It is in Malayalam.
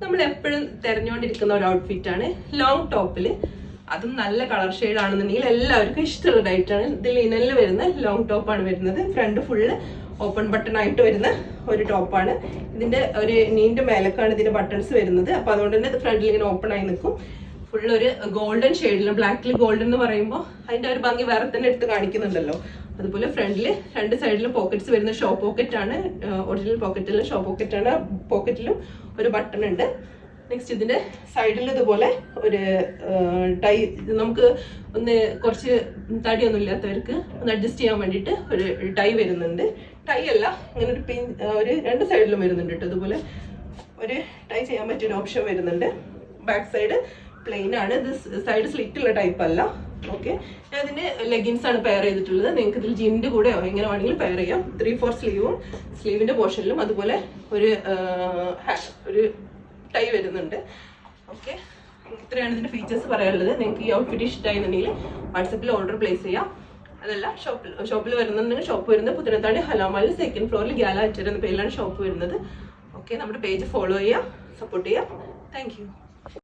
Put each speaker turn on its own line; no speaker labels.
നമ്മൾ എപ്പോഴും തെരഞ്ഞുകൊണ്ടിരിക്കുന്ന ഒരു ഔട്ട്ഫിറ്റാണ് ലോങ് ടോപ്പിൽ. അതും നല്ല കളർ ഷെയ്ഡ് ആണെന്നുണ്ടെങ്കിൽ എല്ലാവർക്കും ഇഷ്ടമുള്ളതായിട്ടാണ്. ഇത് ലിനനിൽ വരുന്ന ലോങ് ടോപ്പാണ് വരുന്നത്. ഫ്രണ്ട് ഫുള്ള് ഓപ്പൺ ബട്ടൺ ആയിട്ട് വരുന്ന ഒരു ടോപ്പാണ്. ഇതിന്റെ ഒരു നീന്റെ മേലക്കാണ് ഇതിന്റെ ബട്ടൺസ് വരുന്നത്. അപ്പൊ അതുകൊണ്ട് തന്നെ ഇത് ഫ്രണ്ടിൽ ഇങ്ങനെ ഓപ്പൺ ആയി നിൽക്കും. ഫുള്ള് ഒരു ഗോൾഡൻ ഷെയ്ഡിൽ, ബ്ലാക്കിൽ ഗോൾഡൻ എന്ന് പറയുമ്പോൾ അതിന്റെ ഒരു ഭംഗി വേറെ തന്നെ എടുത്ത് കാണിക്കുന്നുണ്ടല്ലോ. അതുപോലെ ഫ്രണ്ടിൽ രണ്ട് സൈഡിലും പോക്കറ്റ്സ് വരുന്ന ഷോ പോക്കറ്റ് ആണ്. ഒറിജിനൽ പോക്കറ്റിലും ഷോ പോക്കറ്റ് ആണ്. പോക്കറ്റിലും ഒരു ബട്ടൺ ഉണ്ട്. നെക്സ്റ്റ് ഇതിന്റെ സൈഡിൽ ഇതുപോലെ ഒരു ടൈ, നമുക്ക് ഒന്ന് കുറച്ച് തടിയൊന്നും ഇല്ലാത്തവർക്ക് ഒന്ന് അഡ്ജസ്റ്റ് ചെയ്യാൻ വേണ്ടിയിട്ട് ഒരു ടൈ വരുന്നുണ്ട്. ടൈ അല്ല, ഇങ്ങനെ ഒരു പിൻ ഒരു രണ്ട് സൈഡിലും വരുന്നുണ്ട് കേട്ടോ. അതുപോലെ ഒരു ടൈ ചെയ്യാൻ പറ്റിയൊരു ഓപ്ഷൻ വരുന്നുണ്ട്. ബാക്ക് സൈഡ് പ്ലെയിൻ ആണ്. ഇത് സൈഡ് സ്ലിറ്റ് ഉള്ള ടൈപ്പ് അല്ല. ഓക്കെ, ഞാൻ ഇതിന് ലെഗിൻസ് ആണ് പെയർ ചെയ്തിട്ടുള്ളത്. നിങ്ങൾക്ക് ഇതിൽ ജീൻ്റെ കൂടെയോ എങ്ങനെ വേണമെങ്കിലും പെയർ ചെയ്യാം. 3/4 സ്ലീവും സ്ലീവിന്റെ പോർഷനിലും അതുപോലെ ഒരു ടൈ വരുന്നുണ്ട്. ഓക്കെ, ഇത്രയാണ് ഇതിന്റെ ഫീച്ചേഴ്സ് പറയാനുള്ളത്. നിങ്ങൾക്ക് ഈ ഔട്ട്ഫിറ്റ് ഇഷ്ടമായിരുന്നുണ്ടെങ്കിൽ വാട്സപ്പിൽ ഓർഡർ പ്ലേസ് ചെയ്യാം. അതല്ല ഷോപ്പിൽ വരുന്നുണ്ടെങ്കിൽ ഷോപ്പ് വരുന്നത് പുത്തനത്താണി ഹലാമാലിൽ 2nd ഫ്ലോറിൽ ഗ്യാല അച്ചർ എന്ന പേരിലാണ് ഷോപ്പ് വരുന്നത്. ഓക്കെ, നമ്മുടെ പേജ് ഫോളോ ചെയ്യുക, സപ്പോർട്ട് ചെയ്യുക. Thank you.